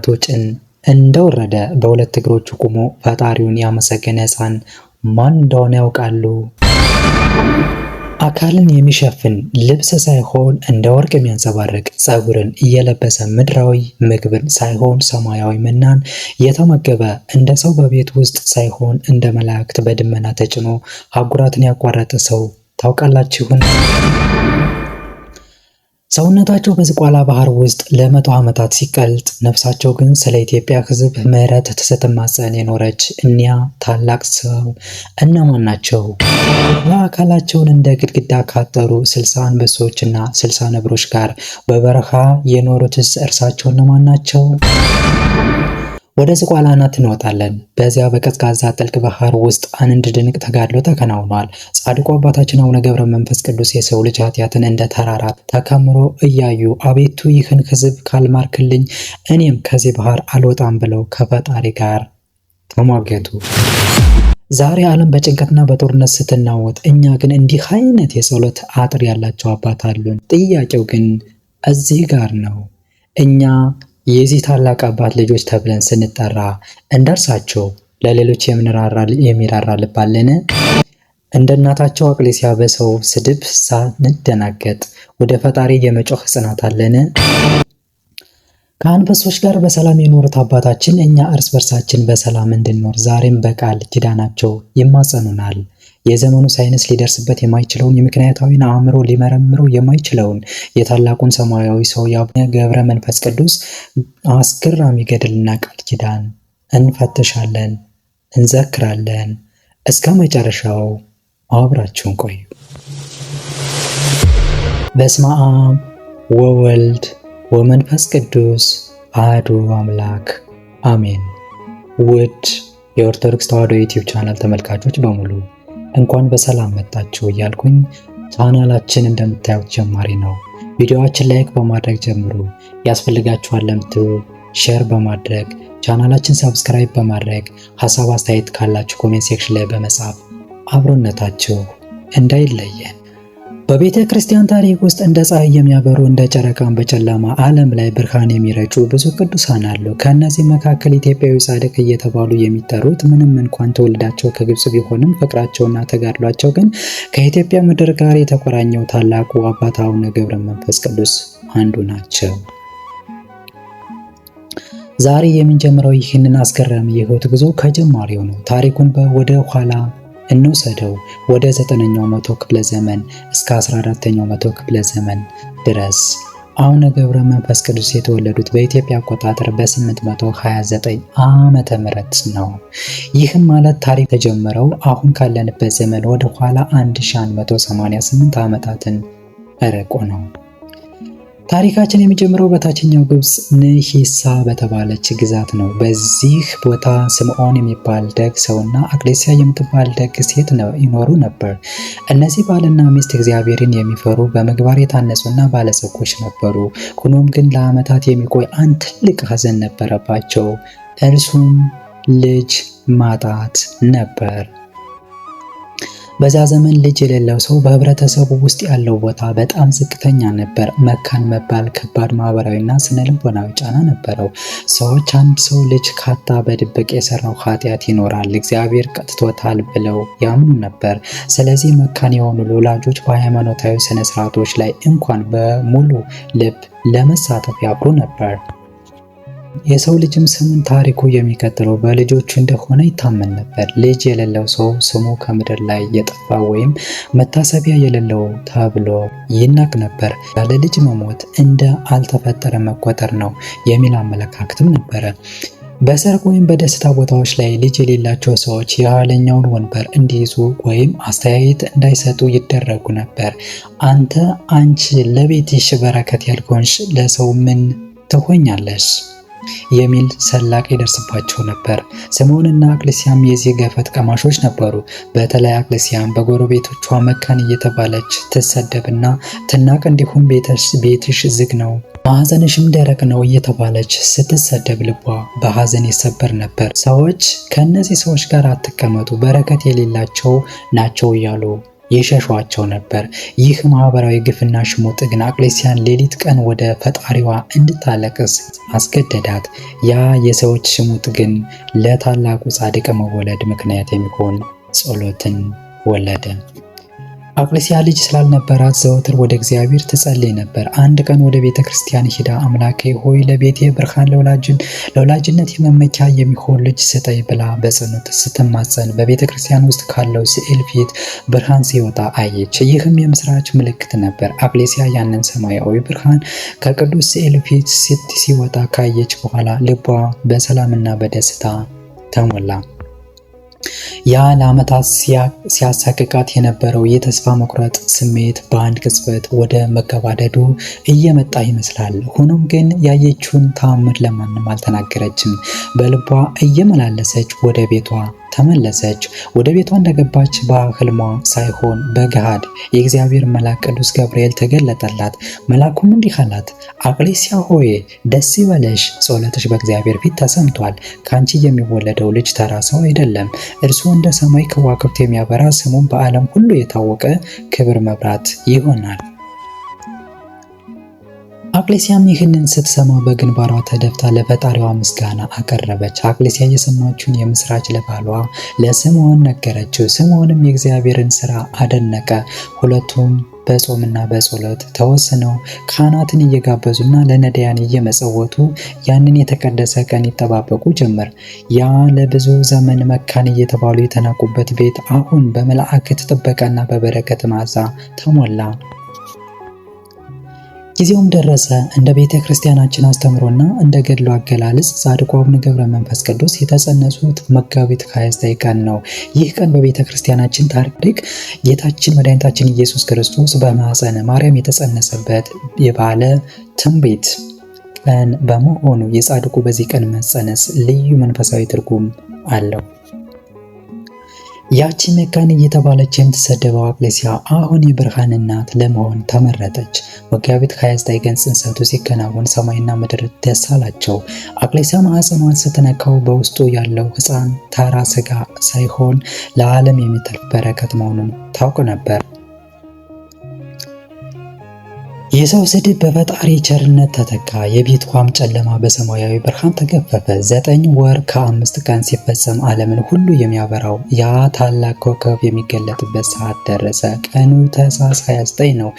ከአባቱ ጭን እንደወረደ በሁለት እግሮቹ ቆሞ ፈጣሪውን ያመሰገነ ሕፃን ማን እንደሆነ ያውቃሉ? አካልን የሚሸፍን ልብስ ሳይሆን እንደ ወርቅ የሚያንጸባርቅ ፀጉርን እየለበሰ ምድራዊ ምግብን ሳይሆን ሰማያዊ መናን የተመገበ እንደ ሰው በቤት ውስጥ ሳይሆን እንደ መላእክት በደመና ተጭኖ አህጉራትን ያቋረጠ ሰው ታውቃላችሁን? ሰውነታቸው በዝቋላ ባህር ውስጥ ለ100 ዓመታት ሲቀልጥ ነፍሳቸው ግን ስለ ኢትዮጵያ ሕዝብ ምሕረት ስትማጸን የኖረች እኒያ ታላቅ ሰው እነማን ናቸው? አካላቸውን እንደ ግድግዳ ካጠሩ 60 አንበሶችና 60 ነብሮች ጋር በበረሃ የኖሩትስ እርሳቸው እነማን ናቸው? ወደ ዝቋላ አናት እንወጣለን። በዚያ በቀዝቃዛ ጥልቅ ባህር ውስጥ አንድ ድንቅ ተጋድሎ ተከናውኗል። ጻድቁ አባታችን አቡነ ገብረ መንፈስ ቅዱስ የሰው ልጅ ኃጢአትን እንደ ተራራ ተከምሮ እያዩ አቤቱ ይህን ሕዝብ ካልማርክልኝ እኔም ከዚህ ባህር አልወጣም ብለው ከፈጣሪ ጋር ተሟገቱ። ዛሬ ዓለም በጭንቀትና በጦርነት ስትናወጥ፣ እኛ ግን እንዲህ አይነት የጸሎት አጥር ያላቸው አባት አሉን። ጥያቄው ግን እዚህ ጋር ነው። እኛ የዚህ ታላቅ አባት ልጆች ተብለን ስንጠራ እንደርሳቸው ለሌሎች የሚራራ ልብ አለን? እንደ እናታቸው አቅሌስያ በሰው ስድብ ሳንደናገጥ ወደ ፈጣሪ የመጮህ ጽናት አለን? ከአንበሶች ጋር በሰላም የኖሩት አባታችን እኛ እርስ በርሳችን በሰላም እንድንኖር ዛሬም በቃል ኪዳናቸው ይማጸኑናል። የዘመኑ ሳይንስ ሊደርስበት የማይችለውን የምክንያታዊን አእምሮ ሊመረምረው የማይችለውን የታላቁን ሰማያዊ ሰው የአቡነ ገብረ መንፈስ ቅዱስ አስገራሚ ገድልና ቃል ኪዳን እንፈትሻለን፣ እንዘክራለን። እስከ መጨረሻው አብራችሁን ቆዩ። በስመ አብ ወወልድ ወመንፈስ ቅዱስ አሐዱ አምላክ አሜን። ውድ የኦርቶዶክስ ተዋሕዶ ዩቲዩብ ቻናል ተመልካቾች በሙሉ እንኳን በሰላም መጣችሁ እያልኩኝ ቻናላችን እንደምታዩት ጀማሪ ነው። ቪዲዮዎችን ላይክ በማድረግ ጀምሩ። ያስፈልጋችኋል ለምትሉ ሼር በማድረግ ቻናላችን ሰብስክራይብ በማድረግ ሀሳብ አስተያየት ካላችሁ ኮሜንት ሴክሽን ላይ በመጻፍ አብሮነታችሁ እንዳይለየን። በቤተ ክርስቲያን ታሪክ ውስጥ እንደ ፀሐይ የሚያበሩ እንደ ጨረቃን በጨለማ ዓለም ላይ ብርሃን የሚረጩ ብዙ ቅዱሳን አሉ። ከእነዚህ መካከል ኢትዮጵያዊ ጻድቅ እየተባሉ የሚጠሩት ምንም እንኳን ትውልዳቸው ከግብጽ ቢሆንም ፍቅራቸውና ተጋድሏቸው ግን ከኢትዮጵያ ምድር ጋር የተቆራኘው ታላቁ አባት አቡነ ገብረ መንፈስ ቅዱስ አንዱ ናቸው። ዛሬ የምንጀምረው ይህንን አስገራሚ የሕይወት ጉዞ ከጀማሪው ነው። ታሪኩን ወደ ኋላ እንውሰደው ወደ 9ኛው መቶ ክፍለ ዘመን እስከ 14ኛው መቶ ክፍለ ዘመን ድረስ። አቡነ ገብረ መንፈስ ቅዱስ የተወለዱት በኢትዮጵያ አቆጣጠር በ829 ዓመተ ምህረት ነው። ይህም ማለት ታሪክ ተጀመረው አሁን ካለንበት ዘመን ወደ ኋላ 1188 ዓመታትን ርቆ ነው። ታሪካችን የሚጀምረው በታችኛው ግብጽ ንሂሳ በተባለች ግዛት ነው። በዚህ ቦታ ስምዖን የሚባል ደግ ሰውና አቅሌስያ የምትባል ደግ ሴት ይኖሩ ነበር። እነዚህ ባልና ሚስት እግዚአብሔርን የሚፈሩ በምግባር የታነጹና ባለጸጎች ነበሩ። ሆኖም ግን ለዓመታት የሚቆይ አንድ ትልቅ ሐዘን ነበረባቸው። እርሱም ልጅ ማጣት ነበር። በዛ ዘመን ልጅ የሌለው ሰው በህብረተሰቡ ውስጥ ያለው ቦታ በጣም ዝቅተኛ ነበር። መካን መባል ከባድ ማህበራዊና ስነ ልቦናዊ ጫና ነበረው። ሰዎች አንድ ሰው ልጅ ካጣ በድብቅ የሰራው ኃጢአት ይኖራል፣ እግዚአብሔር ቀጥቶታል ብለው ያምኑ ነበር። ስለዚህ መካን የሆኑ ወላጆች በሃይማኖታዊ ስነ ስርዓቶች ላይ እንኳን በሙሉ ልብ ለመሳተፍ ያፍሩ ነበር። የሰው ልጅም ስሙን ታሪኩ የሚቀጥለው በልጆቹ እንደሆነ ይታመን ነበር። ልጅ የሌለው ሰው ስሙ ከምድር ላይ የጠፋ ወይም መታሰቢያ የሌለው ተብሎ ይናቅ ነበር። ያለ ልጅ መሞት እንደ አልተፈጠረ መቆጠር ነው የሚል አመለካከትም ነበረ። በሰርግ ወይም በደስታ ቦታዎች ላይ ልጅ የሌላቸው ሰዎች የኋለኛውን ወንበር እንዲይዙ ወይም አስተያየት እንዳይሰጡ ይደረጉ ነበር። አንቺ ለቤትሽ በረከት ያልሆንሽ ለሰው ምን ትሆኛለሽ የሚል ሰላቅ ይደርስባቸው ነበር። ስምዖንና አቅሌስያም የዚህ ገፈት ቀማሾች ነበሩ። በተለይ አቅሌስያም በጎረቤቶቿ መካን እየተባለች ትሰደብና ትናቅ፣ እንዲሁም ቤትሽ ዝግ ነው፣ ማኅፀንሽም ደረቅ ነው እየተባለች ስትሰደብ ልቧ በሐዘን ይሰበር ነበር። ሰዎች ከእነዚህ ሰዎች ጋር አትቀመጡ፣ በረከት የሌላቸው ናቸው እያሉ ይሸሿቸው ነበር። ይህ ማህበራዊ ግፍና ሽሙጥ ግን አቅሌሲያን ሌሊት ቀን ወደ ፈጣሪዋ እንድታለቅስ አስገደዳት። ያ የሰዎች ሽሙጥ ግን ለታላቁ ጻድቅ መወለድ ምክንያት የሚሆን ጸሎትን ወለደ። አቅሌሲያ ልጅ ስላልነበራት ዘወትር ወደ እግዚአብሔር ትጸልይ ነበር። አንድ ቀን ወደ ቤተ ክርስቲያን ሂዳ አምላኬ ሆይ ለቤቴ ብርሃን ለወላጅነት የመመኪያ የሚሆን ልጅ ስጠኝ ብላ በጽኑት ስትማጸን በቤተ ክርስቲያን ውስጥ ካለው ስዕል ፊት ብርሃን ሲወጣ አየች። ይህም የምስራች ምልክት ነበር። አቅሌሲያ ያንን ሰማያዊ ብርሃን ከቅዱስ ስዕል ፊት ሲወጣ ካየች በኋላ ልቧ በሰላምና በደስታ ተሞላ። ያ ለዓመታት ሲያሳቅቃት የነበረው የተስፋ መቁረጥ ስሜት በአንድ ቅጽበት ወደ መገባደዱ እየመጣ ይመስላል። ሆኖም ግን ያየችውን ተአምር ለማንም አልተናገረችም። በልቧ እየመላለሰች ወደ ቤቷ ተመለሰች። ወደ ቤቷ እንደገባች በህልሟ ሳይሆን በገሃድ የእግዚአብሔር መልአክ ቅዱስ ገብርኤል ተገለጠላት። መልአኩም እንዲህ አላት፣ አቅሌሲያ ሆይ ደስ ይበለሽ፣ ጸሎትሽ በእግዚአብሔር ፊት ተሰምቷል። ካንቺ የሚወለደው ልጅ ተራ ሰው አይደለም። እርሱ እንደ ሰማይ ከዋክብት የሚያበራ ስሙም በዓለም ሁሉ የታወቀ ክብር መብራት ይሆናል። አቅሌሲያም ይህንን ስትሰማ በግንባሯ ተደፍታ ለፈጣሪዋ ምስጋና አቀረበች። አቅሌሲያ የሰማችውን የምስራች ለባሏ ለስምዖን ነገረችው። ስምዖንም የእግዚአብሔርን ሥራ አደነቀ። ሁለቱም በጾምና በጸሎት ተወስነው ካህናትን እየጋበዙና ለነዳያን እየመጸወቱ ያንን የተቀደሰ ቀን ይጠባበቁ ጀመር። ያ ለብዙ ዘመን መካን እየተባሉ የተናቁበት ቤት አሁን በመላእክት ጥበቃና በበረከት መዓዛ ተሞላ። ጊዜውም ደረሰ። እንደ ቤተ ክርስቲያናችን አስተምሮና እንደ ገድሉ አገላለጽ ጻድቁ አቡነ ገብረ መንፈስ ቅዱስ የተጸነሱት መጋቢት 29 ቀን ነው። ይህ ቀን በቤተ ክርስቲያናችን ታሪክ ጌታችን መድኃኒታችን ኢየሱስ ክርስቶስ በማኅፀነ ማርያም የተጸነሰበት የባለ ትንቢት ቀን በመሆኑ የጻድቁ በዚህ ቀን መጸነስ ልዩ መንፈሳዊ ትርጉም አለው። ያቺ መካን እየተባለች የምትሰደበው አቅሌሲያ አሁን የብርሃን እናት ለመሆን ተመረጠች። መጋቢት 29 ቀን ጽንሰቱ ሲከናወን ሰማይና ምድር ደስ አላቸው። አቅሌሲያ ማኅፀኗን ስትነካው በውስጡ ያለው ሕፃን ተራ ሥጋ ሳይሆን ለዓለም የሚተርፍ በረከት መሆኑን ታውቅ ነበር። የሰው ስድብ በፈጣሪ ቸርነት ተተካ። የቤቷም ጨለማ በሰማያዊ ብርሃን ተገፈፈ። 9 ወር ከ5 ቀን ሲፈጸም ዓለምን ሁሉ የሚያበራው ያ ታላቅ ኮከብ የሚገለጥበት ሰዓት ደረሰ። ቀኑ ታኅሳስ 29 ነው።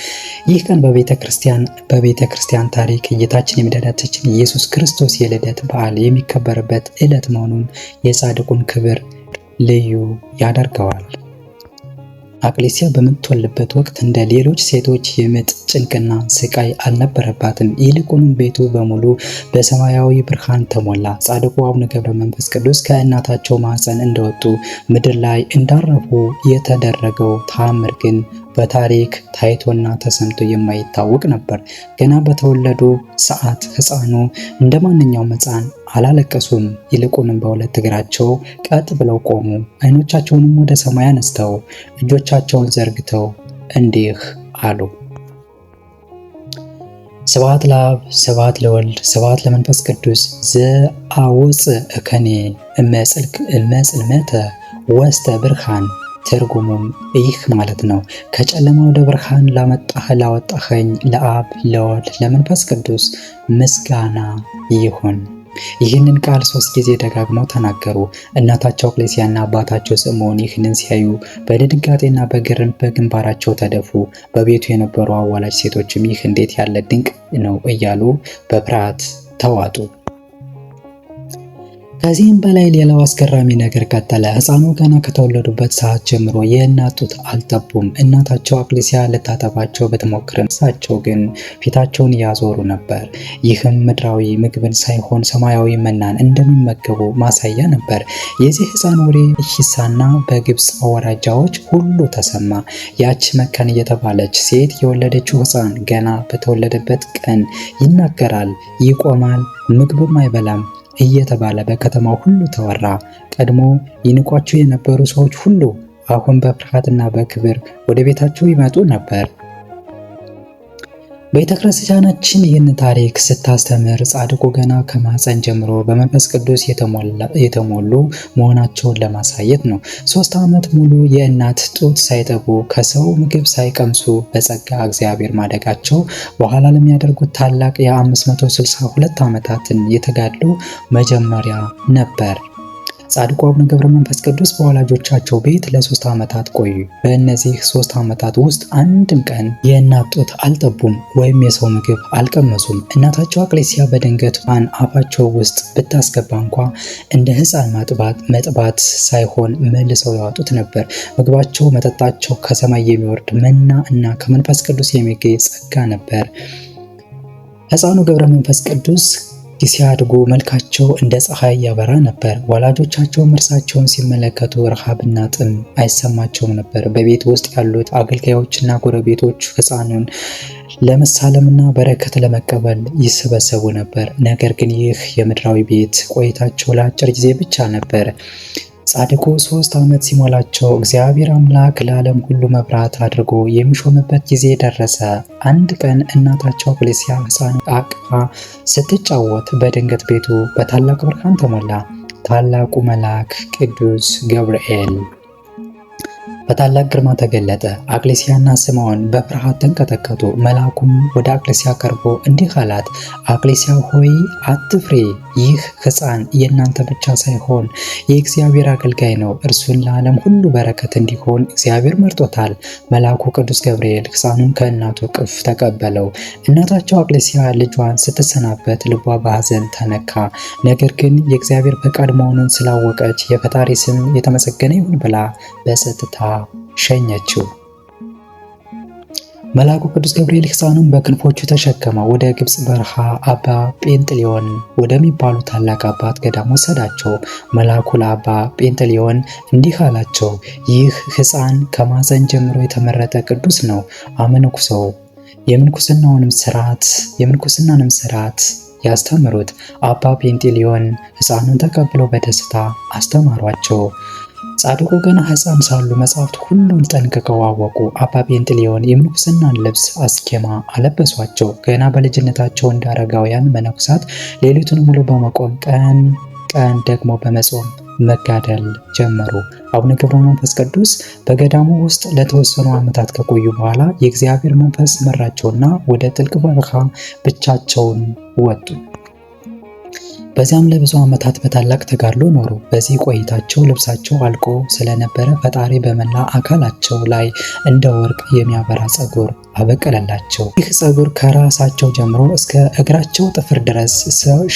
ይህ ቀን በቤተ ክርስቲያን ታሪክ ጌታችን የመድኃኒታችን ኢየሱስ ክርስቶስ የልደት በዓል የሚከበርበት ዕለት መሆኑን የጻድቁን ክብር ልዩ ያደርገዋል። አቅሌሲያ በምትወልድበት ወቅት እንደ ሌሎች ሴቶች የምጥ ጭንቅና ስቃይ አልነበረባትም። ይልቁንም ቤቱ በሙሉ በሰማያዊ ብርሃን ተሞላ። ጻድቁ አቡነ ገብረ መንፈስ ቅዱስ ከእናታቸው ማኅፀን እንደወጡ ምድር ላይ እንዳረፉ የተደረገው ተአምር ግን በታሪክ ታይቶና ተሰምቶ የማይታወቅ ነበር። ገና በተወለዱ ሰዓት ሕፃኑ እንደ ማንኛውም ሕፃን አላለቀሱም። ይልቁንም በሁለት እግራቸው ቀጥ ብለው ቆሙ። ዓይኖቻቸውንም ወደ ሰማይ አነስተው እጆቻቸውን ዘርግተው እንዲህ አሉ። ስብሐት ለአብ ስብሐት ለወልድ ስብሐት ለመንፈስ ቅዱስ ዘአውፅእ እከኔ እመጽልመተ ወስተ ብርሃን። ትርጉሙም ይህ ማለት ነው፣ ከጨለማ ወደ ብርሃን ላወጣኸኝ ለአብ ለወልድ ለመንፈስ ቅዱስ ምስጋና ይሁን። ይህንን ቃል 3 ጊዜ ደጋግመው ተናገሩ። እናታቸው አቅሌሲያና አባታቸው ስምዖን ይህንን ሲያዩ በድንጋጤና በግንባራቸው ተደፉ። በቤቱ የነበሩ አዋላጅ ሴቶችም ይህ እንዴት ያለ ድንቅ ነው እያሉ በፍርሃት ተዋጡ። ከዚህም በላይ ሌላው አስገራሚ ነገር ቀጠለ። ሕፃኑ ገና ከተወለዱበት ሰዓት ጀምሮ የእናት ጡት አልጠቡም። እናታቸው አቅሌሲያ ልታጠባቸው ብትሞክርም እሳቸው ግን ፊታቸውን ያዞሩ ነበር። ይህም ምድራዊ ምግብን ሳይሆን ሰማያዊ መናን እንደሚመገቡ ማሳያ ነበር። የዚህ ሕፃን ወሬ ሂሳና በግብፅ አውራጃዎች ሁሉ ተሰማ። ያች መካን የተባለች ሴት የወለደችው ሕፃን ገና በተወለደበት ቀን ይናገራል፣ ይቆማል፣ ምግብም አይበላም እየተባለ በከተማው ሁሉ ተወራ። ቀድሞ ይንቋቸው የነበሩ ሰዎች ሁሉ አሁን በፍርሃትና በክብር ወደ ቤታቸው ይመጡ ነበር። ቤተክርስቲያናችን ይህን ታሪክ ስታስተምር ጻድቁ ገና ከማህፀን ጀምሮ በመንፈስ ቅዱስ የተሞሉ መሆናቸውን ለማሳየት ነው። 3 ዓመት ሙሉ የእናት ጡት ሳይጠቡ ከሰው ምግብ ሳይቀምሱ በጸጋ እግዚአብሔር ማደጋቸው በኋላ ለሚያደርጉት ታላቅ የ562 ዓመታትን የተጋድሎ መጀመሪያ ነበር። ጻድቁ አቡነ ገብረ መንፈስ ቅዱስ በወላጆቻቸው ቤት ለ3 ዓመታት ቆዩ። በእነዚህ 3 ዓመታት ውስጥ አንድም ቀን የእናት ጡት አልጠቡም ወይም የሰው ምግብ አልቀመሱም። እናታቸው አቅሌስያ በድንገት አፋቸው ውስጥ ብታስገባ እንኳ እንደ ሕፃን መጥባት ሳይሆን መልሰው ያወጡት ነበር። ምግባቸው፣ መጠጣቸው ከሰማይ የሚወርድ መና እና ከመንፈስ ቅዱስ የሚገኝ ጸጋ ነበር። ሕፃኑ ገብረ መንፈስ ቅዱስ ሲያድጉ መልካቸው እንደ ፀሐይ ያበራ ነበር። ወላጆቻቸውም እርሳቸውን ሲመለከቱ ረሃብና ጥም አይሰማቸውም ነበር። በቤት ውስጥ ያሉት አገልጋዮችና ጎረቤቶች ሕፃኑን ለመሳለምና በረከት ለመቀበል ይሰበሰቡ ነበር። ነገር ግን ይህ የምድራዊ ቤት ቆይታቸው ለአጭር ጊዜ ብቻ ነበር። ጻድቁ 3 ዓመት ሲሞላቸው እግዚአብሔር አምላክ ለዓለም ሁሉ መብራት አድርጎ የሚሾምበት ጊዜ ደረሰ። አንድ ቀን እናታቸው አቅሌስያ ሕፃኑን አቅፋ ስትጫወት በድንገት ቤቱ በታላቅ ብርሃን ተሞላ። ታላቁ መልአክ ቅዱስ ገብርኤል በታላቅ ግርማ ተገለጠ። አቅሌስያና ስምዖን በፍርሃት ተንቀጠቀጡ። መልአኩም ወደ አቅሌስያ ቀርቦ እንዲህ አላት፣ አቅሌስያ ሆይ አትፍሪ፣ ይህ ሕፃን የእናንተ ብቻ ሳይሆን የእግዚአብሔር አገልጋይ ነው። እርሱን ለዓለም ሁሉ በረከት እንዲሆን እግዚአብሔር መርጦታል። መልአኩ ቅዱስ ገብርኤል ሕፃኑን ከእናቱ እቅፍ ተቀበለው። እናታቸው አቅሌስያ ልጇን ስትሰናበት ልቧ በሐዘን ተነካ። ነገር ግን የእግዚአብሔር ፈቃድ መሆኑን ስላወቀች የፈጣሪ ስም የተመሰገነ ይሁን ብላ በጸጥታ ሸኘችው። መልአኩ ቅዱስ ገብርኤል ሕፃኑን በክንፎቹ ተሸከመ። ወደ ግብጽ በረሃ አባ ጴንጥሊዮን ወደሚባሉ ታላቅ አባት ገዳም ወሰዳቸው። መልአኩ ለአባ ጴንጥሊዮን እንዲህ አላቸው፣ ይህ ሕፃን ከማፀን ጀምሮ የተመረጠ ቅዱስ ነው። አመንኩሰው፣ የምንኩስናንም ስርዓት ያስተምሩት። አባ ጴንጥሊዮን ሕፃኑን ተቀብለው በደስታ አስተማሯቸው። ጻድቁ ገና ሕፃን ሳሉ መጻሕፍት ሁሉን ጠንቅቀው አወቁ። አባ ጴንጥሊዮን የምንኩስናን ልብስ አስኬማ አለበሷቸው። ገና በልጅነታቸው እንደ አረጋውያን መነኩሳት ሌሊቱን ሙሉ በመቆም ቀን ደግሞ በመጾም መጋደል ጀመሩ። አቡነ ገብረ መንፈስ ቅዱስ በገዳሙ ውስጥ ለተወሰኑ ዓመታት ከቆዩ በኋላ የእግዚአብሔር መንፈስ መራቸውና ወደ ጥልቅ በረሃ ብቻቸውን ወጡ። በዚያም ለብዙ ዓመታት በታላቅ ተጋድሎ ኖሩ። በዚህ ቆይታቸው ልብሳቸው አልቆ ስለነበረ ፈጣሪ በመላ አካላቸው ላይ እንደ ወርቅ የሚያበራ ፀጉር አበቀለላቸው። ይህ ፀጉር ከራሳቸው ጀምሮ እስከ እግራቸው ጥፍር ድረስ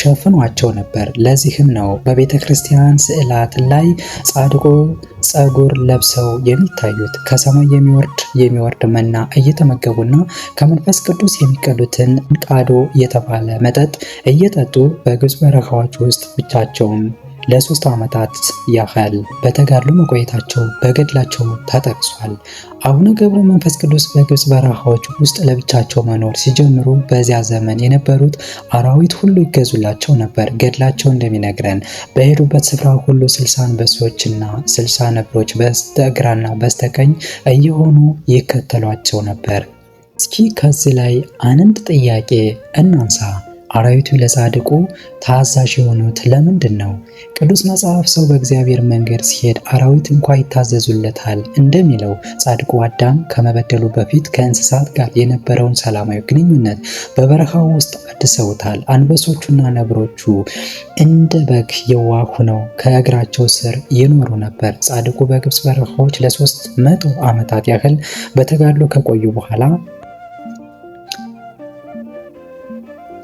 ሸፍኗቸው ነበር። ለዚህም ነው በቤተ ክርስቲያን ስዕላት ላይ ጻድቁ ፀጉር ለብሰው የሚታዩት። ከሰማይ የሚወርድ መና እየተመገቡና ከመንፈስ ቅዱስ የሚቀዱትን ቃዶ የተባለ መጠጥ እየጠጡ በግብጽ በረሃዎች ውስጥ ብቻቸውን ለ3 ዓመታት ያህል በተጋድሎ መቆየታቸው በገድላቸው ተጠቅሷል። አቡነ ገብረ መንፈስ ቅዱስ በግብጽ በረሃዎች ውስጥ ለብቻቸው መኖር ሲጀምሩ በዚያ ዘመን የነበሩት አራዊት ሁሉ ይገዙላቸው ነበር። ገድላቸው እንደሚነግረን በሄዱበት ስፍራ ሁሉ 60 አንበሶችና 60 ነብሮች በስተግራና በስተቀኝ እየሆኑ ይከተሏቸው ነበር። እስኪ ከዚህ ላይ አንድ ጥያቄ እናንሳ። አራዊቱ ለጻድቁ ታዛዥ የሆኑት ለምንድን ነው? ቅዱስ መጽሐፍ ሰው በእግዚአብሔር መንገድ ሲሄድ አራዊት እንኳ ይታዘዙለታል እንደሚለው ጻድቁ አዳም ከመበደሉ በፊት ከእንስሳት ጋር የነበረውን ሰላማዊ ግንኙነት በበረሃው ውስጥ አድሰውታል። አንበሶቹና ነብሮቹ እንደ በግ የዋህ ሆነው ከእግራቸው ስር ይኖሩ ነበር። ጻድቁ በግብጽ በረሃዎች ለ300 ዓመታት ያህል በተጋድሎ ከቆዩ በኋላ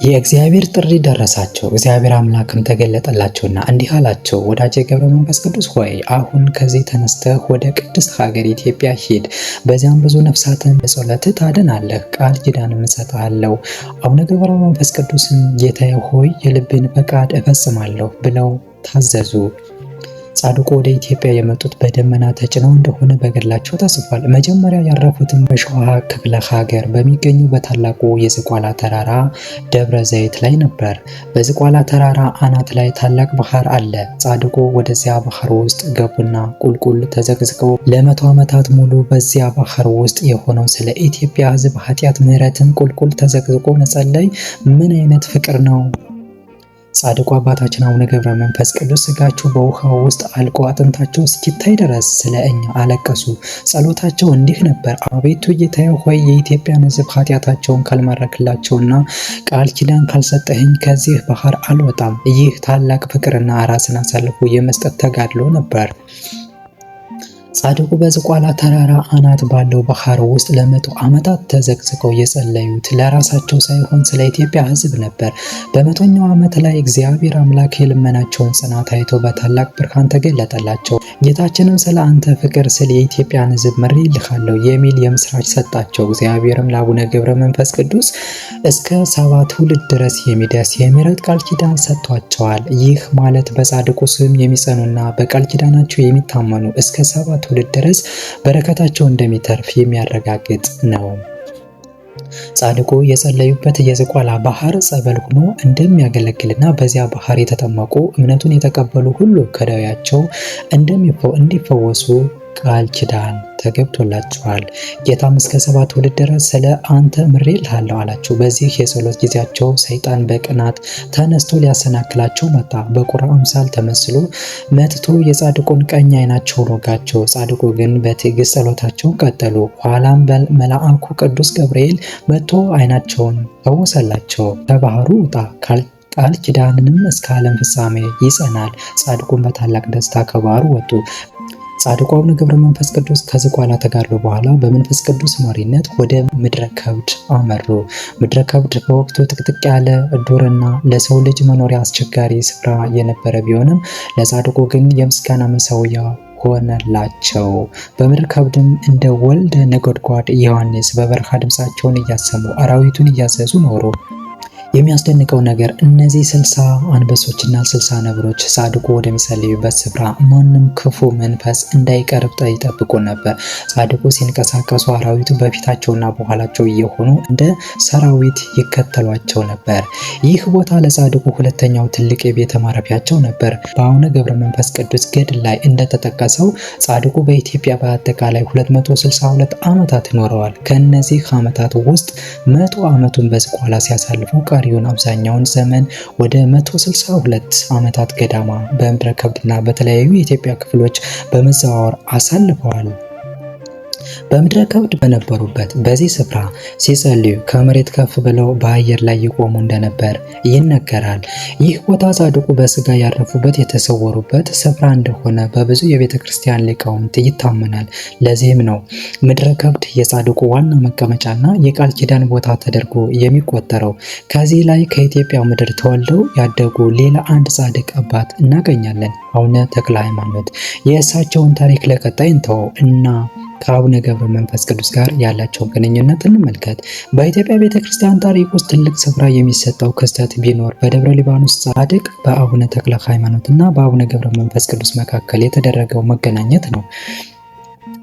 የእግዚአብሔር ጥሪ ደረሳቸው። እግዚአብሔር አምላክም ተገለጠላቸውና እንዲህ አላቸው፣ ወዳጄ ገብረ መንፈስ ቅዱስ ሆይ አሁን ከዚህ ተነስተህ ወደ ቅድስት ሀገር ኢትዮጵያ ሂድ። በዚያም ብዙ ነፍሳትን በጸሎትህ ታድናለህ፣ ቃል ኪዳንም እሰጥሃለሁ። አቡነ ገብረ መንፈስ ቅዱስም ጌታዬ ሆይ የልቤን ፈቃድ እፈጽማለሁ ብለው ታዘዙ። ጻድቁ ወደ ኢትዮጵያ የመጡት በደመና ተጭነው እንደሆነ በገድላቸው ተጽፏል። መጀመሪያ ያረፉትም በሸዋ ክፍለ ሀገር በሚገኙ በታላቁ የዝቋላ ተራራ ደብረ ዘይት ላይ ነበር። በዝቋላ ተራራ አናት ላይ ታላቅ ባህር አለ። ጻድቁ ወደዚያ ባህር ውስጥ ገቡና ቁልቁል ተዘቅዝቀው ለ100 ዓመታት ሙሉ በዚያ ባህር ውስጥ የሆነው ስለ ኢትዮጵያ ሕዝብ ኃጢአት ምሕረትን ቁልቁል ተዘቅዝቆ መጸለይ ምን አይነት ፍቅር ነው! ጻድቁ አባታችን አቡነ ገብረ መንፈስ ቅዱስ ስጋቸው በውሃው ውስጥ አልቆ አጥንታቸው እስኪታይ ድረስ ስለ እኛ አለቀሱ። ጸሎታቸው እንዲህ ነበር። አቤቱ ጌታዬ ሆይ የኢትዮጵያን ሕዝብ ኃጢአታቸውን ካልማረክላቸውና ቃል ኪዳን ካልሰጠህኝ ከዚህ ባህር አልወጣም። ይህ ታላቅ ፍቅርና ራስን አሳልፎ የመስጠት ተጋድሎ ነበር። ጻድቁ በዝቋላ ተራራ አናት ባለው ባህር ውስጥ ለ100 ዓመታት ተዘቅዝቀው የጸለዩት ለራሳቸው ሳይሆን ስለ ኢትዮጵያ ሕዝብ ነበር። በ100ኛው ዓመት ላይ እግዚአብሔር አምላክ የልመናቸውን ጽናት አይቶ በታላቅ ብርሃን ተገለጠላቸው። ጌታችንም ስለ አንተ ፍቅር ስለ የኢትዮጵያን ሕዝብ ምሬልሃለሁ የሚል የምስራች ሰጣቸው። እግዚአብሔርም ለአቡነ ገብረ መንፈስ ቅዱስ እስከ 7 ትውልድ ድረስ የሚደርስ የምሕረት ቃል ኪዳን ሰጥቷቸዋል። ይህ ማለት በጻድቁ ስም የሚጸኑና በቃል ኪዳናቸው የሚታመኑ እስከ 7 ትውልድ ድረስ በረከታቸው እንደሚተርፍ የሚያረጋግጥ ነው። ጻድቁ የጸለዩበት የዝቋላ ባህር ጸበል ሆኖ እንደሚያገለግልና በዚያ ባህር የተጠመቁ እምነቱን የተቀበሉ ሁሉ ከደዌያቸው እንዲፈወሱ ቃል ኪዳን ተገብቶላቸዋል። ጌታም እስከ 7 ትውልድ ድረስ ስለ አንተ ምሬልሃለሁ አላቸው። በዚህ የጸሎት ጊዜያቸው ሰይጣን በቅናት ተነስቶ ሊያሰናክላቸው መጣ። በቁራ አምሳል ተመስሎ መጥቶ የጻድቁን ቀኝ ዓይናቸውን ወጋቸው። ጻድቁ ግን በትዕግስት ጸሎታቸውን ቀጠሉ። ኋላም መልአኩ ቅዱስ ገብርኤል መጥቶ ዓይናቸውን ፈወሰላቸው። ከባህሩ ውጣ ቃል ኪዳንንም እስከ ዓለም ፍጻሜ ይጸናል። ጻድቁን በታላቅ ደስታ ከባህሩ ወጡ። ጻድቁ አቡነ ገብረ መንፈስ ቅዱስ ከዝቋላ ተጋድሎ በኋላ በመንፈስ ቅዱስ መሪነት ወደ ምድረ ከብድ አመሩ። ምድረ ከብድ በወቅቱ ጥቅጥቅ ያለ ዱርና ለሰው ልጅ መኖሪያ አስቸጋሪ ስፍራ የነበረ ቢሆንም ለጻድቁ ግን የምስጋና መሠዊያ ሆነላቸው። በምድረ ከብድም እንደ ወልደ ነጎድጓድ ዮሐንስ በበረሃ ድምፃቸውን እያሰሙ አራዊቱን እያዘዙ ኖሩ። የሚያስደንቀው ነገር እነዚህ 60 አንበሶችና 60 ነብሮች ጻድቁ ወደሚጸልዩበት ስፍራ ማንም ክፉ መንፈስ እንዳይቀርብ ይጠብቁ ነበር። ጻድቁ ሲንቀሳቀሱ አራዊቱ በፊታቸውና በኋላቸው እየሆኑ እንደ ሰራዊት ይከተሏቸው ነበር። ይህ ቦታ ለጻድቁ ሁለተኛው ትልቅ የቤተ ማረፊያቸው ነበር። በአቡነ ገብረ መንፈስ ቅዱስ ገድል ላይ እንደተጠቀሰው ጻድቁ በኢትዮጵያ በአጠቃላይ 262 ዓመታት ኖረዋል። ከነዚህ ዓመታት ውስጥ 100 ዓመቱን በዝቋላ ሲያሳልፉ ቀሪውን አብዛኛውን ዘመን ወደ 162 ዓመታት ገዳማ በምድረ ከብድና በተለያዩ የኢትዮጵያ ክፍሎች በመዘዋወር አሳልፈዋል። በምድረ ከብድ በነበሩበት በዚህ ስፍራ ሲጸልዩ ከመሬት ከፍ ብለው በአየር ላይ ይቆሙ እንደነበር ይነገራል። ይህ ቦታ ጻድቁ በስጋ ያረፉበት የተሰወሩበት ስፍራ እንደሆነ በብዙ የቤተ ክርስቲያን ሊቃውንት ይታመናል። ለዚህም ነው ምድረ ከብድ የጻድቁ ዋና መቀመጫና የቃል ኪዳን ቦታ ተደርጎ የሚቆጠረው። ከዚህ ላይ ከኢትዮጵያ ምድር ተወልደው ያደጉ ሌላ አንድ ጻድቅ አባት እናገኛለን፣ አቡነ ተክለ ሃይማኖት። የእሳቸውን ታሪክ ለቀጣይ እንተወው እና ከአቡነ ገብረ መንፈስ ቅዱስ ጋር ያላቸውን ግንኙነት እንመልከት። በኢትዮጵያ ቤተክርስቲያን ታሪክ ውስጥ ትልቅ ስፍራ የሚሰጠው ክስተት ቢኖር በደብረ ሊባኖስ ጻድቅ በአቡነ ተክለ ሃይማኖት እና በአቡነ ገብረ መንፈስ ቅዱስ መካከል የተደረገው መገናኘት ነው።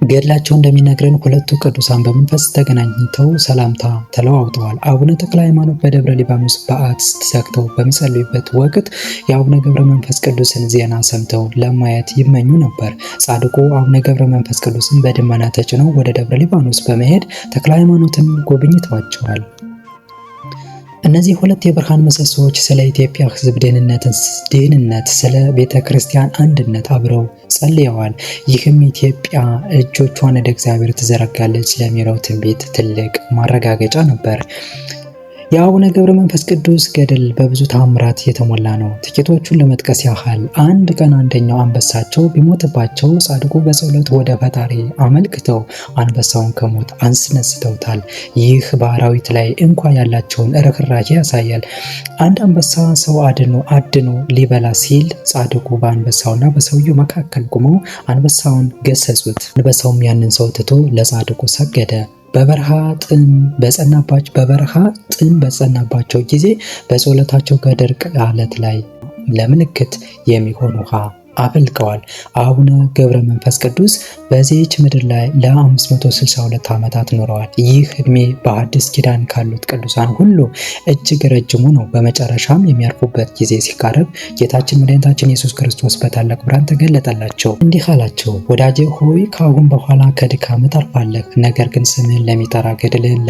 ገድላቸው እንደሚነግረን ሁለቱ ቅዱሳን በመንፈስ ተገናኝተው ሰላምታ ተለዋውጠዋል። አቡነ ተክለ ሃይማኖት በደብረ ሊባኖስ በዓት ሰግተው በሚጸልዩበት ወቅት የአቡነ ገብረ መንፈስ ቅዱስን ዜና ሰምተው ለማየት ይመኙ ነበር። ጻድቁ አቡነ ገብረ መንፈስ ቅዱስን በደመና ተጭነው ወደ ደብረ ሊባኖስ በመሄድ ተክለ ሃይማኖትን ጎብኝተዋቸዋል። እነዚህ ሁለት የብርሃን ምሰሶዎች ስለ ኢትዮጵያ ሕዝብ ደህንነት፣ ስለ ቤተ ክርስቲያን አንድነት አብረው ጸልየዋል። ይህም ኢትዮጵያ እጆቿን ወደ እግዚአብሔር ትዘረጋለች ለሚለው ትንቢት ትልቅ ማረጋገጫ ነበር። የአቡነ ገብረ መንፈስ ቅዱስ ገድል በብዙ ተአምራት የተሞላ ነው። ጥቂቶቹን ለመጥቀስ ያህል አንድ ቀን አንደኛው አንበሳቸው ቢሞትባቸው ጻድቁ በጸሎት ወደ ፈጣሪ አመልክተው አንበሳውን ከሞት አስነስተውታል። ይህ በአራዊት ላይ እንኳ ያላቸውን ርኅራኄ ያሳያል። አንድ አንበሳ ሰው አድኖ ሊበላ ሲል ጻድቁ በአንበሳውና በሰውየው መካከል ቆመው አንበሳውን ገሰጹት። አንበሳውም ያንን ሰው ትቶ ለጻድቁ ሰገደ። በበረሃ ጥም በጸናባቸው ጊዜ በጸሎታቸው ከደረቅ አለት ላይ ለምልክት የሚሆን ውሃ አፈልቀዋል። አቡነ ገብረ መንፈስ ቅዱስ በዚህች ምድር ላይ ለ562 ዓመታት ኖረዋል። ይህ ዕድሜ በአዲስ ኪዳን ካሉት ቅዱሳን ሁሉ እጅግ ረጅሙ ነው። በመጨረሻም የሚያርፉበት ጊዜ ሲቃረብ ጌታችን መድኃኒታችን ኢየሱስ ክርስቶስ በታላቅ ብርሃን ተገለጠላቸው። እንዲህ አላቸው፣ ወዳጄ ሆይ ከአሁን በኋላ ከድካም ታርፋለህ። ነገር ግን ስምህን ለሚጠራ፣ ገድልህን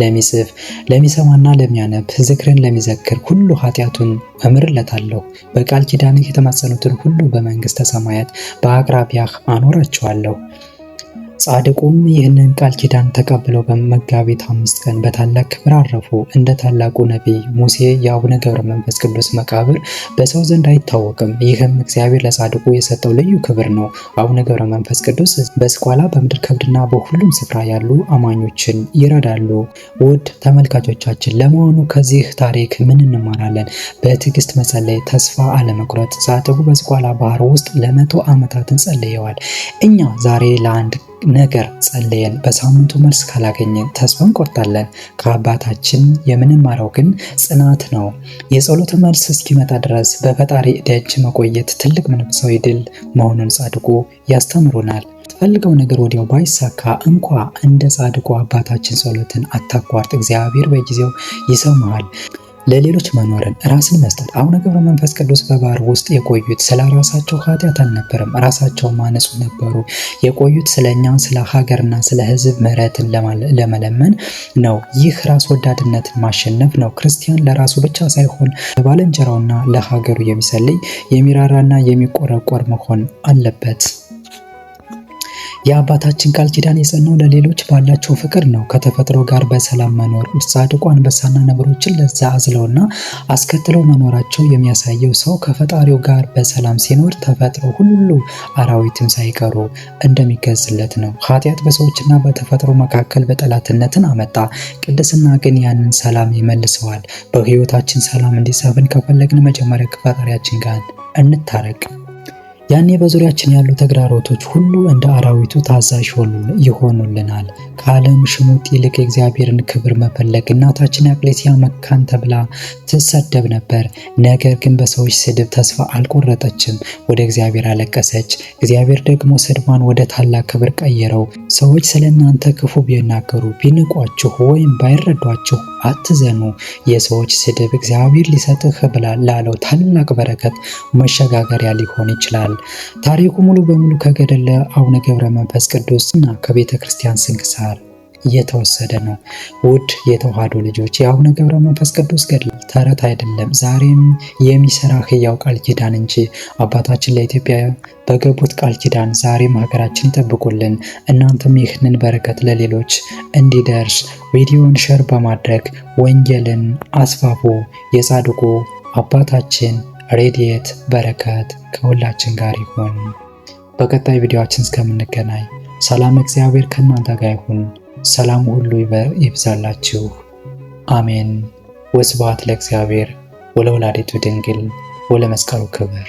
ለሚጽፍ፣ ለሚሰማና ለሚያነብ፣ ዝክርን ለሚዘክር ሁሉ ኃጢአቱን እምርለታለሁ። በቃል ኪዳንህ የተማጸኑትን ሁሉ በመንግሥተ ሰማያት በአቅራቢያህ አኖራቸዋለሁ። ጻድቁም ይህንን ቃል ኪዳን ተቀብለው በመጋቢት 5 ቀን በታላቅ ክብር አረፉ። እንደ ታላቁ ነቢይ ሙሴ የአቡነ ገብረ መንፈስ ቅዱስ መቃብር በሰው ዘንድ አይታወቅም። ይህም እግዚአብሔር ለጻድቁ የሰጠው ልዩ ክብር ነው። አቡነ ገብረ መንፈስ ቅዱስ በዝቋላ በምድር ከብድና በሁሉም ስፍራ ያሉ አማኞችን ይረዳሉ። ውድ ተመልካቾቻችን፣ ለመሆኑ ከዚህ ታሪክ ምን እንማራለን? በትዕግስት መጸለይ፣ ተስፋ አለመቁረጥ። ጻድቁ በዝቋላ ባህር ውስጥ ለ100 ዓመታትን ጸልየዋል። እኛ ዛሬ ለአንድ ነገር ጸልየን በሳምንቱ መልስ ካላገኘን ተስፋ እንቆርጣለን። ከአባታችን የምንማረው ግን ጽናት ነው። የጸሎት መልስ እስኪመጣ ድረስ በፈጣሪ ደጅ መቆየት ትልቅ መንፈሳዊ ድል መሆኑን ጻድቁ ያስተምሩናል። የምትፈልገው ነገር ወዲያው ባይሳካ እንኳ እንደ ጻድቁ አባታችን ጸሎትን አታቋርጥ። እግዚአብሔር በጊዜው ይሰማሃል። ለሌሎች መኖርን፣ ራስን መስጠት። አቡነ ገብረ መንፈስ ቅዱስ በባህር ውስጥ የቆዩት ስለ ራሳቸው ኃጢአት አልነበረም፣ ራሳቸውን ማነጹ ነበሩ። የቆዩት ስለኛ፣ ስለ ሀገርና ስለ ሕዝብ ምሕረትን ለመለመን ነው። ይህ ራስ ወዳድነትን ማሸነፍ ነው። ክርስቲያን ለራሱ ብቻ ሳይሆን ለባልንጀራውና ለሀገሩ የሚጸልይ የሚራራና የሚቆረቆር መሆን አለበት። የአባታችን ቃል ኪዳን የጸናው ለሌሎች ባላቸው ፍቅር ነው። ከተፈጥሮ ጋር በሰላም መኖር። ጻድቁ አንበሳና ነብሮችን ለዛ አዝለውና አስከትለው መኖራቸው የሚያሳየው ሰው ከፈጣሪው ጋር በሰላም ሲኖር ተፈጥሮ ሁሉ አራዊትም ሳይቀሩ እንደሚገዝለት ነው። ኃጢአት በሰዎችና በተፈጥሮ መካከል በጠላትነትን አመጣ። ቅድስና ግን ያንን ሰላም ይመልሰዋል። በሕይወታችን ሰላም እንዲሰፍን ከፈለግን መጀመሪያ ከፈጣሪያችን ጋር እንታረቅ። ያኔ በዙሪያችን ያሉ ተግዳሮቶች ሁሉ እንደ አራዊቱ ታዛዥ ይሆኑልናል። ከዓለም ሽሙጥ ይልቅ የእግዚአብሔርን ክብር መፈለግ። እናታችን አቅሌስያ መካን ተብላ ትሰደብ ነበር። ነገር ግን በሰዎች ስድብ ተስፋ አልቆረጠችም። ወደ እግዚአብሔር አለቀሰች። እግዚአብሔር ደግሞ ስድቧን ወደ ታላቅ ክብር ቀየረው። ሰዎች ስለ እናንተ ክፉ ቢናገሩ፣ ቢንቋችሁ ወይም ባይረዷችሁ አትዘኑ። የሰዎች ስድብ እግዚአብሔር ሊሰጥህ ላለው ታላቅ በረከት መሸጋገሪያ ሊሆን ይችላል። ታሪኩ ሙሉ በሙሉ ከገድለ አቡነ ገብረ መንፈስ ቅዱስ እና ከቤተ ክርስቲያን ስንክሳር እየተወሰደ ነው። ውድ የተዋህዶ ልጆች፣ የአቡነ ገብረ መንፈስ ቅዱስ ገድል ተረት አይደለም፣ ዛሬም የሚሰራ ሕያው ቃል ኪዳን እንጂ። አባታችን ለኢትዮጵያ በገቡት ቃል ኪዳን ዛሬም ሀገራችን ይጠብቁልን። እናንተም ይህንን በረከት ለሌሎች እንዲደርስ ቪዲዮን ሼር በማድረግ ወንጌልን አስፋፉ። የጻድቁ አባታችን ረድኤት በረከት ከሁላችን ጋር ይሁን። በቀጣይ ቪዲዮአችን እስከምንገናኝ ሰላም እግዚአብሔር ከእናንተ ጋር ይሁን። ሰላም ሁሉ ይብዛላችሁ። አሜን። ወስብሐት ለእግዚአብሔር ወለወላዲቱ ድንግል ወለመስቀሉ ክብር።